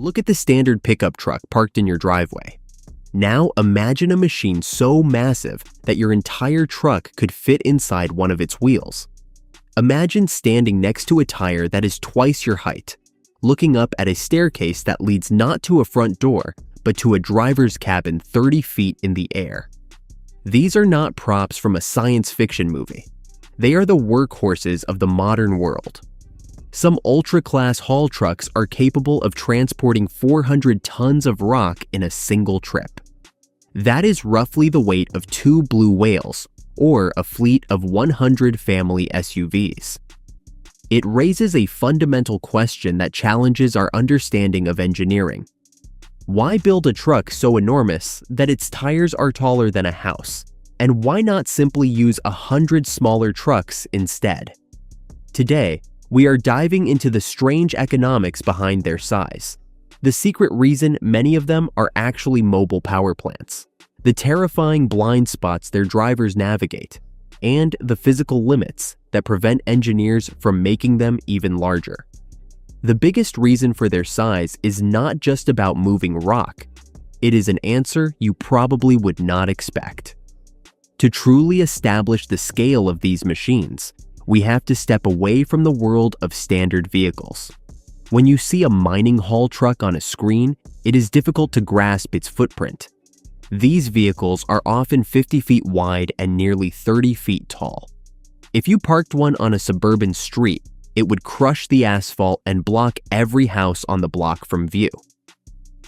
Look at the standard pickup truck parked in your driveway. Now imagine a machine so massive that your entire truck could fit inside one of its wheels. Imagine standing next to a tire that is twice your height, looking up at a staircase that leads not to a front door, but to a driver's cabin 30 feet in the air. These are not props from a science fiction movie. They are the workhorses of the modern world. Some ultra-class haul trucks are capable of transporting 400 tons of rock in a single trip. That is roughly the weight of 2 blue whales, or a fleet of 100 family SUVs. It raises a fundamental question that challenges our understanding of engineering. Why build a truck so enormous that its tires are taller than a house? And why not simply use 100 smaller trucks instead? Today, we are diving into the strange economics behind their size. The secret reason many of them are actually mobile power plants, the terrifying blind spots their drivers navigate, and the physical limits that prevent engineers from making them even larger. The biggest reason for their size is not just about moving rock. It is an answer you probably would not expect. To truly establish the scale of these machines, we have to step away from the world of standard vehicles. When you see a mining haul truck on a screen, it is difficult to grasp its footprint. These vehicles are often 50 feet wide and nearly 30 feet tall. If you parked one on a suburban street, it would crush the asphalt and block every house on the block from view.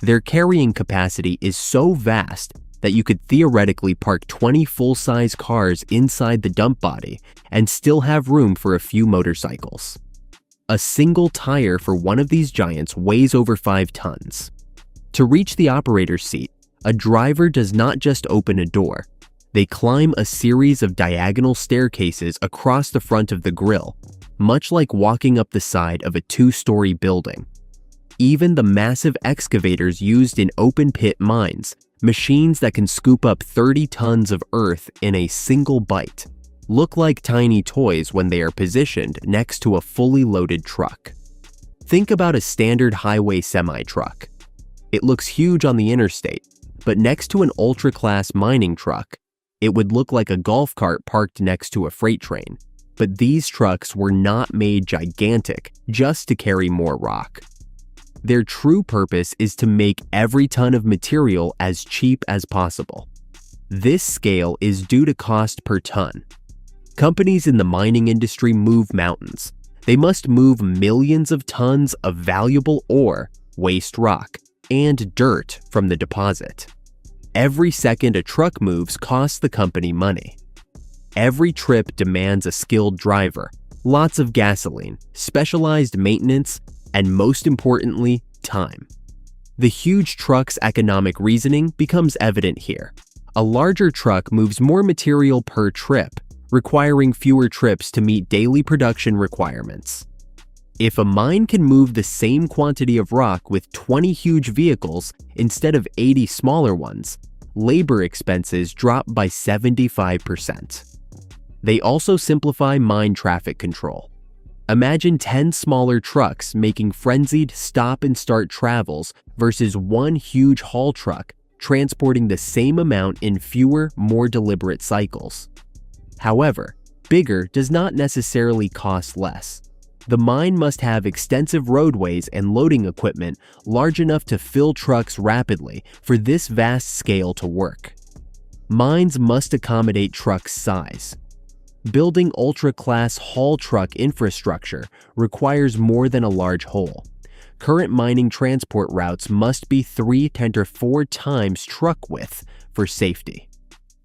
Their carrying capacity is so vast that you could theoretically park 20 full-size cars inside the dump body and still have room for a few motorcycles. A single tire for one of these giants weighs over 5 tons. To reach the operator's seat, a driver does not just open a door. They climb a series of diagonal staircases across the front of the grille, much like walking up the side of a 2-story building. Even the massive excavators used in open-pit mines, machines that can scoop up 30 tons of earth in a single bite, look like tiny toys when they are positioned next to a fully loaded truck. Think about a standard highway semi-truck. It looks huge on the interstate, but next to an ultra-class mining truck, it would look like a golf cart parked next to a freight train. But these trucks were not made gigantic just to carry more rock. Their true purpose is to make every ton of material as cheap as possible. This scale is due to cost per ton. Companies in the mining industry move mountains. They must move millions of tons of valuable ore, waste rock, and dirt from the deposit. Every second a truck moves costs the company money. Every trip demands a skilled driver, lots of gasoline, specialized maintenance, and most importantly, time. The huge truck's economic reasoning becomes evident here. A larger truck moves more material per trip, requiring fewer trips to meet daily production requirements. If a mine can move the same quantity of rock with 20 huge vehicles instead of 80 smaller ones, labor expenses drop by 75%. They also simplify mine traffic control. Imagine 10 smaller trucks making frenzied stop and start travels versus one huge haul truck transporting the same amount in fewer, more deliberate cycles. However, bigger does not necessarily cost less. The mine must have extensive roadways and loading equipment large enough to fill trucks rapidly for this vast scale to work. Mines must accommodate trucks' size. Building ultra-class haul truck infrastructure requires more than a large hole. Current mining transport routes must be 3 to 4 times truck width for safety.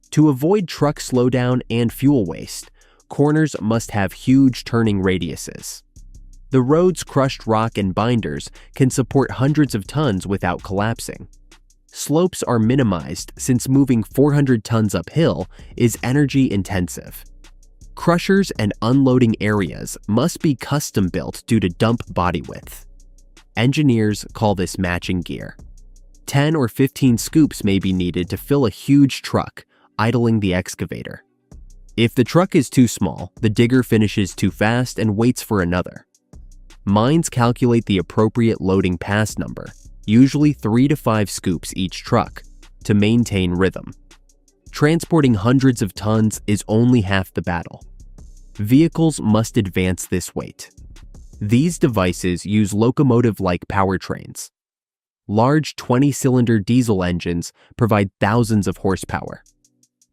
To avoid truck slowdown and fuel waste, corners must have huge turning radiuses. The road's crushed rock and binders can support hundreds of tons without collapsing. Slopes are minimized since moving 400 tons uphill is energy intensive. Crushers and unloading areas must be custom built due to dump body width. Engineers call this matching gear. 10 or 15 scoops may be needed to fill a huge truck, idling the excavator. If the truck is too small, the digger finishes too fast and waits for another. Mines calculate the appropriate loading pass number, usually 3 to 5 scoops each truck, to maintain rhythm. Transporting hundreds of tons is only half the battle. Vehicles must advance this weight. These devices use locomotive-like powertrains. Large 20-cylinder diesel engines provide thousands of horsepower.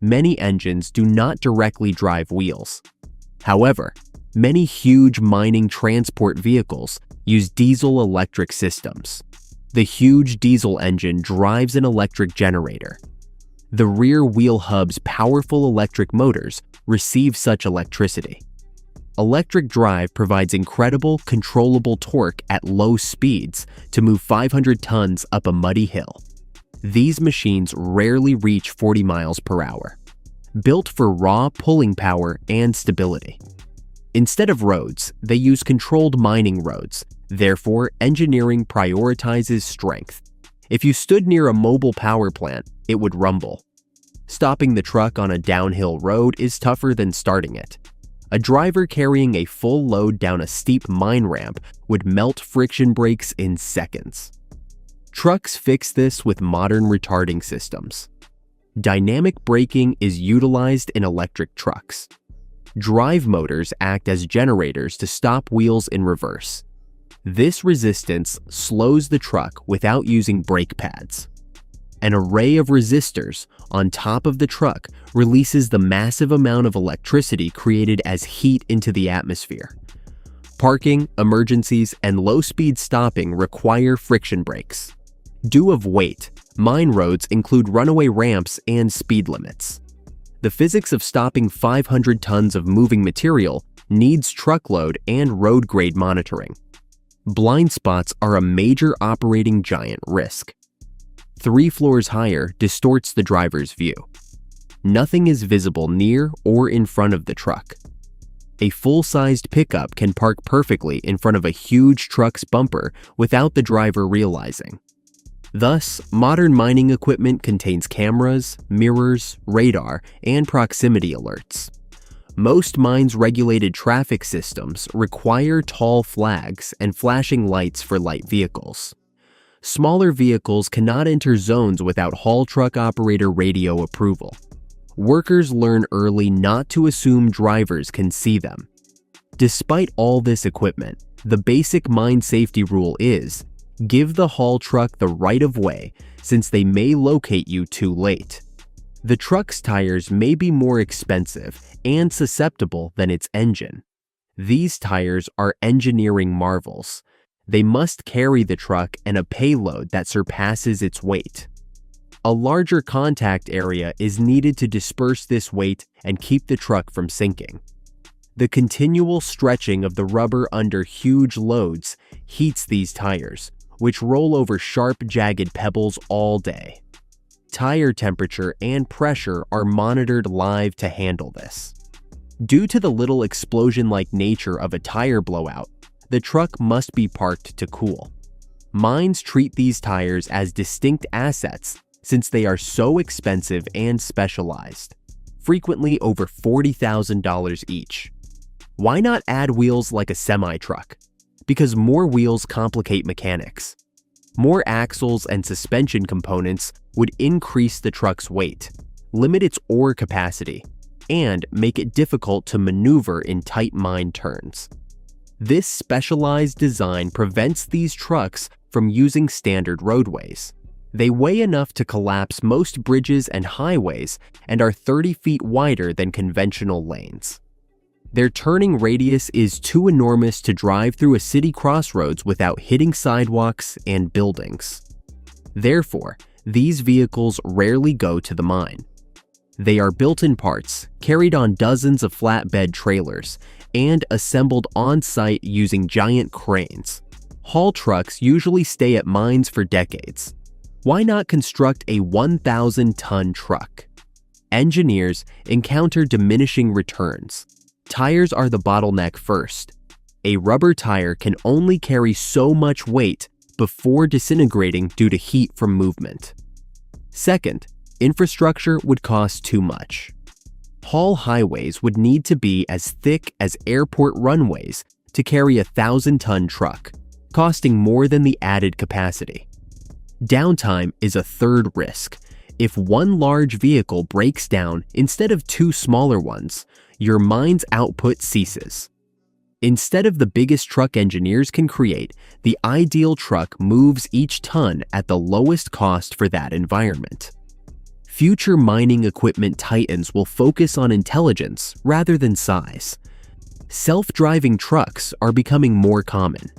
Many engines do not directly drive wheels. However, many huge mining transport vehicles use diesel-electric systems. The huge diesel engine drives an electric generator. The rear wheel hub's powerful electric motors receive such electricity. Electric drive provides incredible, controllable torque at low speeds to move 500 tons up a muddy hill. These machines rarely reach 40 miles per hour, built for raw pulling power and stability. Instead of roads, they use controlled mining roads. Therefore, engineering prioritizes strength. If you stood near a mobile power plant, it would rumble. Stopping the truck on a downhill road is tougher than starting it. A driver carrying a full load down a steep mine ramp would melt friction brakes in seconds. Trucks fix this with modern retarding systems. Dynamic braking is utilized in electric trucks. Drive motors act as generators to stop wheels in reverse. This resistance slows the truck without using brake pads. An array of resistors on top of the truck releases the massive amount of electricity created as heat into the atmosphere. Parking, emergencies, and low-speed stopping require friction brakes. Due of weight, mine roads include runaway ramps and speed limits. The physics of stopping 500 tons of moving material needs truckload and road grade monitoring. Blind spots are a major operating giant risk. 3 floors higher distorts the driver's view. Nothing is visible near or in front of the truck. A full-sized pickup can park perfectly in front of a huge truck's bumper without the driver realizing. Thus, modern mining equipment contains cameras, mirrors, radar, and proximity alerts. Most mines' regulated traffic systems require tall flags and flashing lights for light vehicles. Smaller vehicles cannot enter zones without haul truck operator radio approval. Workers learn early not to assume drivers can see them. Despite all this equipment, the basic mine safety rule is, give the haul truck the right of way since they may locate you too late. The truck's tires may be more expensive and susceptible than its engine. These tires are engineering marvels. They must carry the truck and a payload that surpasses its weight. A larger contact area is needed to disperse this weight and keep the truck from sinking. The continual stretching of the rubber under huge loads heats these tires, which roll over sharp, jagged pebbles all day. Tire temperature and pressure are monitored live to handle this. Due to the little explosion-like nature of a tire blowout, the truck must be parked to cool. Mines treat these tires as distinct assets since they are so expensive and specialized, frequently over $40,000 each. Why not add wheels like a semi-truck? Because more wheels complicate mechanics. More axles and suspension components would increase the truck's weight, limit its ore capacity, and make it difficult to maneuver in tight mine turns. This specialized design prevents these trucks from using standard roadways. They weigh enough to collapse most bridges and highways and are 30 feet wider than conventional lanes. Their turning radius is too enormous to drive through a city crossroads without hitting sidewalks and buildings. Therefore, these vehicles rarely go to the mine. They are built in parts, carried on dozens of flatbed trailers, and assembled on-site using giant cranes. Haul trucks usually stay at mines for decades. Why not construct a 1,000-ton truck? Engineers encounter diminishing returns. Tires are the bottleneck first. A rubber tire can only carry so much weight before disintegrating due to heat from movement. Second, infrastructure would cost too much. Haul highways would need to be as thick as airport runways to carry a 1,000-ton truck, costing more than the added capacity. Downtime is a third risk. If one large vehicle breaks down instead of two smaller ones, your mine's output ceases. Instead of the biggest truck engineers can create, the ideal truck moves each ton at the lowest cost for that environment. Future mining equipment titans will focus on intelligence rather than size. Self-driving trucks are becoming more common.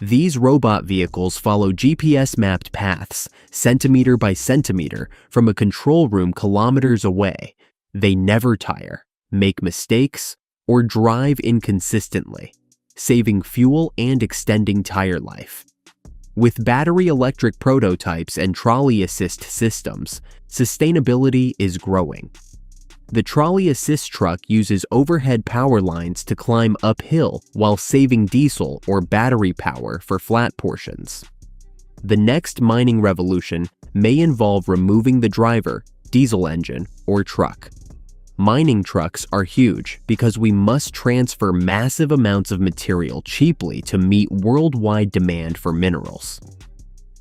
These robot vehicles follow GPS-mapped paths, centimeter by centimeter, from a control room kilometers away. They never tire, make mistakes, or drive inconsistently, saving fuel and extending tire life. With battery electric prototypes and trolley assist systems, sustainability is growing. The trolley assist truck uses overhead power lines to climb uphill while saving diesel or battery power for flat portions. The next mining revolution may involve removing the driver, diesel engine, or truck. Mining trucks are huge because we must transfer massive amounts of material cheaply to meet worldwide demand for minerals.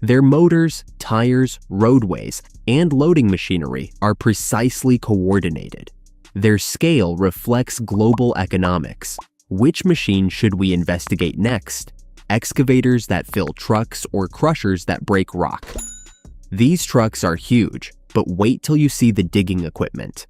Their motors, tires, roadways, and loading machinery are precisely coordinated. Their scale reflects global economics. Which machine should we investigate next? Excavators that fill trucks or crushers that break rock? These trucks are huge, but wait till you see the digging equipment.